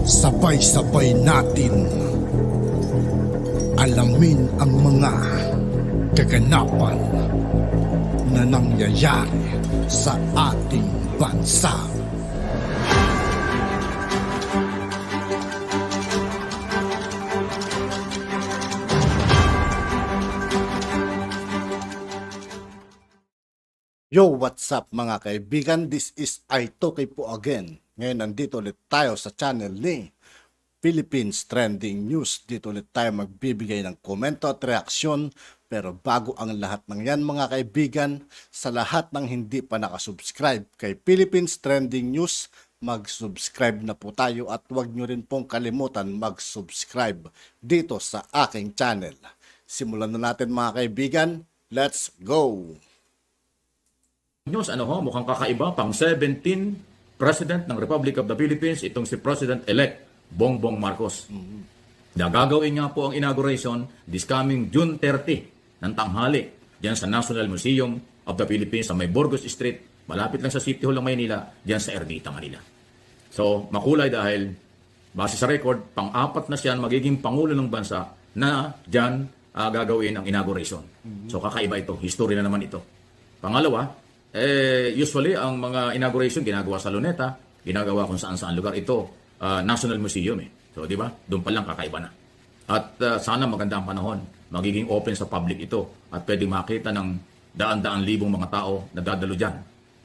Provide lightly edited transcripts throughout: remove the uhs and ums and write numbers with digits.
Sabay-sabay natin alamin ang mga kaganapan na nangyayari sa ating bansa. Yo, what's up mga kaibigan? This is I2K po again. Ngayon nandito ulit tayo sa channel ni Philippines Trending News. Dito ulit tayo magbibigay ng komento at reaksyon. Pero bago ang lahat ng yan mga kaibigan, sa lahat ng hindi pa nakasubscribe kay Philippines Trending News, mag-subscribe na po tayo at huwag nyo rin pong kalimutan mag-subscribe dito sa aking channel. Simulan na natin mga kaibigan. Let's go! News, mukhang kakaiba, pang 17 President ng Republic of the Philippines, itong si President-elect Bongbong Marcos. Gagawin nga po ang inauguration this coming June 30 ng tanghali diyan sa National Museum of the Philippines sa may Burgos Street, malapit lang sa City Hall ng Maynila, diyan sa Ermita, Manila. So, makulay dahil base sa record, pang-apat na siya magiging Pangulo ng bansa na diyan gagawin ang inauguration. So, kakaiba ito. History na naman ito. Pangalawa, usually ang mga inauguration ginagawa sa Luneta, ginagawa kung saan-saan lugar. Ito, National Museum So, di ba? Doon pa lang kakaiba na. At sana maganda ang panahon. Magiging open sa public ito. At pwedeng makita ng daan-daan libong mga tao na dadalo dyan.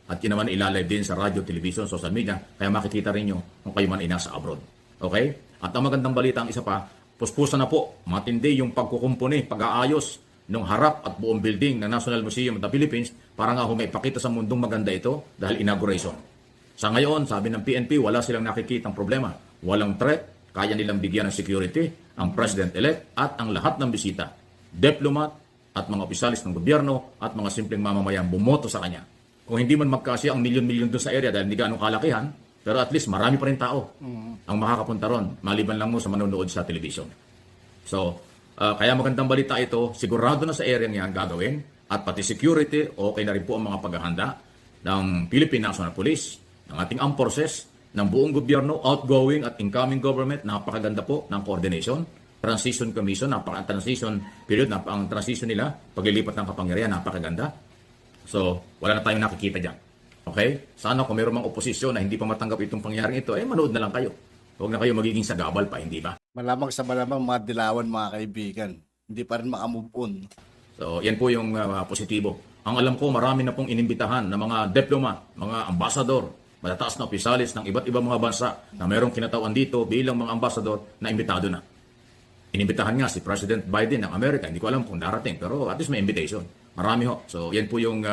At yun naman ilalive din sa radio, television, social media. Kaya makikita rin nyo kung kayo man ay nasa abroad. Okay? At ang magandang balita ang isa pa, puspusan na po, matindi yung pagkukumpuni, pag-aayos ng harap at buong building ng National Museum of the Philippines para nga humipakita sa mundong maganda ito dahil inauguration. Sa ngayon, sabi ng PNP, wala silang nakikitang problema. Walang threat, kaya nilang bigyan ng security ang President-elect at ang lahat ng bisita, diplomat at mga opisyalis ng gobyerno at mga simpleng mamamayan bumoto sa kanya. Kung hindi man magkasya ang milyon-milyon doon sa area dahil hindi ganong kalakihan, pero at least marami pa rin tao ang makakapunta ron, maliban lang mo sa manonood sa television. So, kaya magandang balita ito, sigurado na sa area niyan gagawin at pati security, okay na rin po ang mga paghahanda ng Philippine National Police, ng ating armed forces, ng buong gobyerno, outgoing at incoming government, napakaganda po ng coordination, transition commission, transition period, ang transition nila, paglilipat ng kapangyarihan, napakaganda. So, wala na tayong nakikita dyan. Okay? Sana kung mayroong mga oposisyon na hindi pa matanggap itong pangyaring ito, manood na lang kayo. Huwag na kayo magiging sagabal pa, hindi ba? Malamang sa malamang mga dilawan mga kaibigan. Hindi pa rin makamove on. So, yan po yung positibo. Ang alam ko, marami na pong inimbitahan ng mga diplomat, mga ambasador, matataas na opisyalis ng iba't ibang mga bansa na mayroong kinatawan dito bilang mga ambasador na imbitado na. Inimbitahan nga si President Biden ng Amerika. Hindi ko alam kung darating, pero at least may invitation. Marami ho. So, yan po yung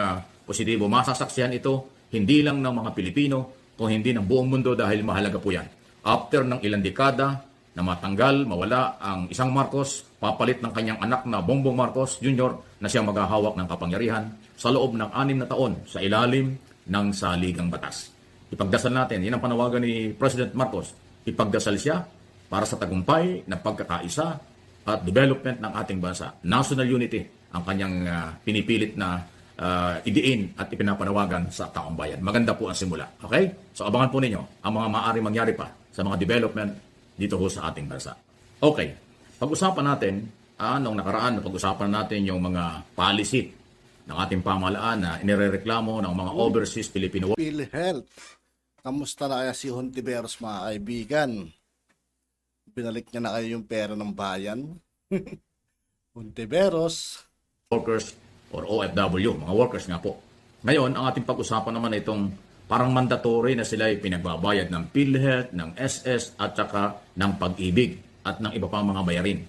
positibo. Masasaksihan ito, hindi lang ng mga Pilipino, kung hindi ng buong mundo dahil mahalaga po yan. After ng ilang dekada na matanggal, mawala ang isang Marcos, papalit ng kanyang anak na Bongbong Marcos Jr. na siyang maghahawak ng kapangyarihan sa loob ng 6 na taon sa ilalim ng saligang batas. Ipagdasal natin, yan ang panawagan ni President Marcos. Ipagdasal siya para sa tagumpay ng pagkakaisa at development ng ating bansa. National unity ang kanyang pinipilit na idiin at ipinapanawagan sa taong bayan. Maganda po ang simula. Okay? So abangan po ninyo ang mga maaari mangyari pa sa mga development dito ho sa ating bansa. Okay. Pag-usapan natin, nung nakaraan, pag-usapan natin yung mga policy ng ating pamahalaan na inirereklamo ng mga overseas Filipino. PhilHealth. Kamusta na kaya si Hontiveros mga kaibigan? Binalik niya na kayo yung pera ng bayan? Hontiveros. Workers or OFW, mga workers nga po. Ngayon, ang ating pag-usapan naman itong parang mandatory na sila ay pinagbabayad ng PhilHealth, ng SS at saka ng Pag-ibig at ng iba pang mga bayarin.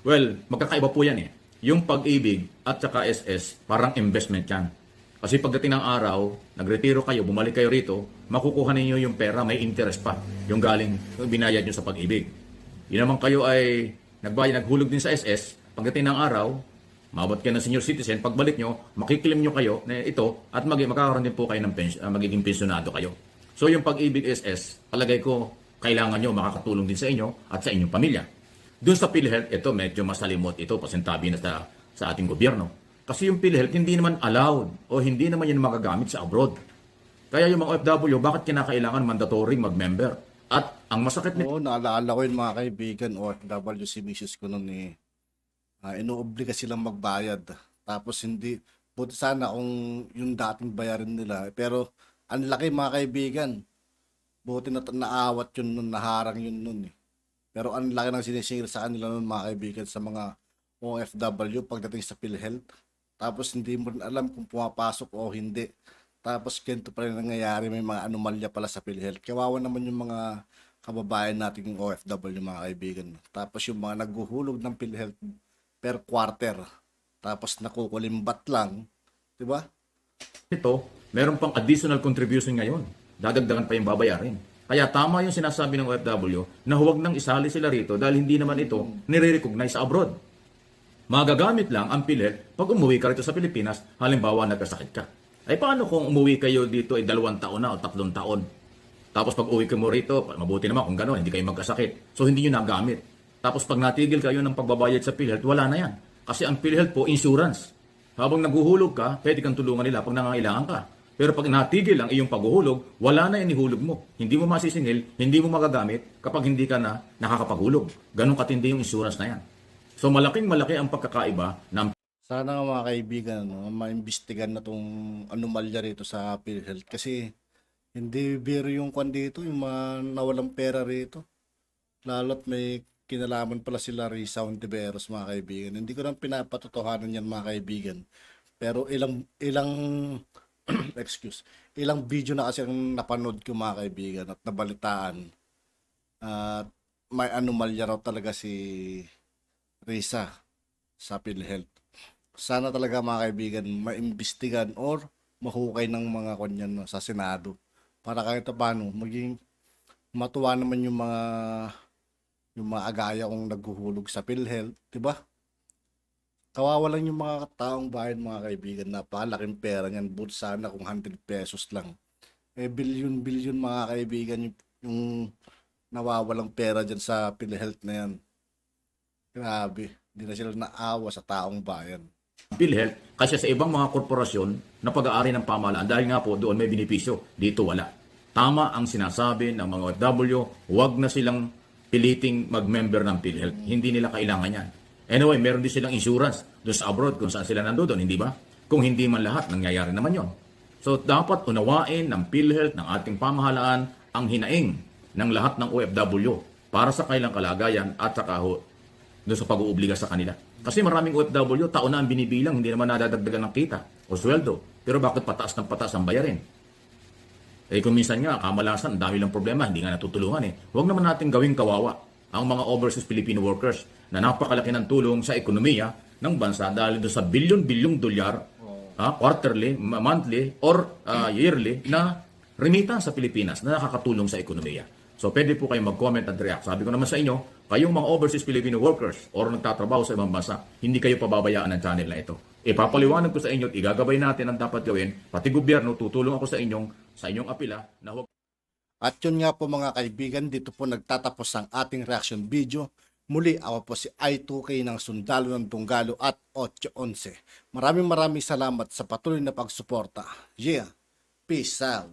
Well, magkakaiba po yan Yung Pag-ibig at saka SS, parang investment yan. Kasi pagdating ng araw, nagretiro kayo, bumalik kayo rito, makukuha ninyo yung pera, may interest pa. Yung galing, yung binayad nyo sa Pag-ibig. Yun naman kayo ay naghulog din sa SS, pagdating ng araw, maabot kayo ng senior citizen, pagbalik nyo, makikilim nyo kayo na ito at magkakaroon din po kayo ng magiging pensyonado kayo. So yung Pag-ibig SS, palagay ko, kailangan nyo makakatulong din sa inyo at sa inyong pamilya. Doon sa PhilHealth, ito medyo masalimot ito, pasintabi na sa ating gobyerno. Kasi yung PhilHealth hindi naman allowed o hindi naman yan magagamit sa abroad. Kaya yung mga OFW, bakit kinakailangan mandatory mag-member? At ang masakit nito, Oo, naalala ko yun mga kaibigan, OFW si misis ko noon eh. Inuobliga silang magbayad. Tapos hindi, buti sana kung yung dating bayarin nila. Pero ang laki mga kaibigan. Buti na naawat yun nun, naharang yun nun eh. Pero ang laki ng sinisingil sa kanila nun mga kaibigan sa mga OFW pagdating sa PhilHealth. Tapos hindi mo rin alam kung pumapasok o hindi. Tapos ganito pa rin nangyayari, may mga anomalya pala sa PhilHealth. Kawawa naman yung mga kababayan nating OFW mga kaibigan. Tapos yung mga naghuhulog ng PhilHealth per quarter. Tapos nakukulimbat lang, 'di ba? meron pang additional contribution ngayon. Dadagdagan pa yung babayarin. Kaya tama yung sinasabi ng OFW na huwag nang isali sila rito dahil hindi naman ito nire-recognize sa abroad. Magagamit lang ang PhilHealth pag umuwi ka rito sa Pilipinas, halimbawa nagkasakit ka. Ay paano kung umuwi kayo dito ay 2 taon na o 3 taon? Tapos pag uwi ka mo rito, mabuti naman kung gano'n, hindi kayo magkasakit. So hindi nyo nagamit. Tapos pag natigil kayo ng pagbabayad sa PhilHealth, wala na yan. Kasi ang PhilHealth po, insurance. Habang naghuhulog ka, pwede kang tulungan nila pag nangangailangan ka. Pero pag natigil ang iyong paghuhulog, wala na yung ihulog mo. Hindi mo masisingil, hindi mo magagamit kapag hindi ka na nakakapaghulog. Ganon katindi yung insurance na yan. So malaking malaki ang pagkakaiba ng Sana nga mga kaibigan, ano, maimbestigan na tong anomalya rito sa PhilHealth kasi hindi biro yung kwan dito, yung mga nawalang pera rito. Lalo't may kinalaman pala sila Risa Ontiveros mga kaibigan. Hindi ko lang pinapatotohanan yan mga kaibigan. Pero ilang ilang video na kasi ang napanood ko mga kaibigan at nabalitaan. At may anomalya raw talaga si Risa sa PhilHealth. Sana talaga mga kaibigan maimbestigan or mahukay ng mga kanyan no, sa Senado para kahit paano maging matuwa naman yung mga agaya kong naghuhulog sa PhilHealth, 'di ba? Kawawa lang yung mga taong bayan mga kaibigan, napakalaking pera niyan, but sana kung 100 pesos lang. Bilyon-bilyon mga kaibigan yung nawawalang pera diyan sa PhilHealth na yan. Grabe, hindi na sila naawa sa taong bayan. PhilHealth kasi sa ibang mga korporasyon na pag-aari ng pamahalaan dahil nga po doon may benepisyo, dito wala. Tama ang sinasabi ng mga OFW, huwag na silang piliting mag-member ng PhilHealth. Hindi nila kailangan yan. Anyway, meron din silang insurance doon sa abroad kung saan sila nandoon, hindi ba? Kung hindi man lahat, nangyayari naman yon. So dapat unawain ng PhilHealth, ng ating pamahalaan, ang hinaing ng lahat ng OFW para sa kailang kalagayan at saka doon sa pag-uubliga sa kanila. Kasi maraming OFW, taon na ang binibilang, hindi naman nadadagdagan ng kita o sweldo. Pero bakit pataas ng pataas ang bayarin? Kung minsan nga, kamalasan, ang dami lang problema, hindi nga natutulungan eh. Huwag naman natin gawing kawawa ang mga overseas Filipino workers na napakalaki ng tulong sa ekonomiya ng bansa dahil doon sa bilyon-bilyong dolyar, quarterly, monthly, or yearly na remita sa Pilipinas na nakakatulong sa ekonomiya. So, pwede po kayong mag-comment at react. Sabi ko naman sa inyo, kayong mga overseas Filipino workers or nagtatrabaho sa ibang bansa, hindi kayo pababayaan ng channel na ito. Ipapaliwanag ko sa inyo at igagabay natin ang dapat gawin. Pati gobyerno, tutulong ako sa inyong apila na huwag. At yun nga po mga kaibigan, dito po nagtatapos ang ating reaction video. Muli, ako po si I2K ng Sundalo ng Tunggalo at 811. Maraming salamat sa patuloy na pagsuporta. Yeah, peace out.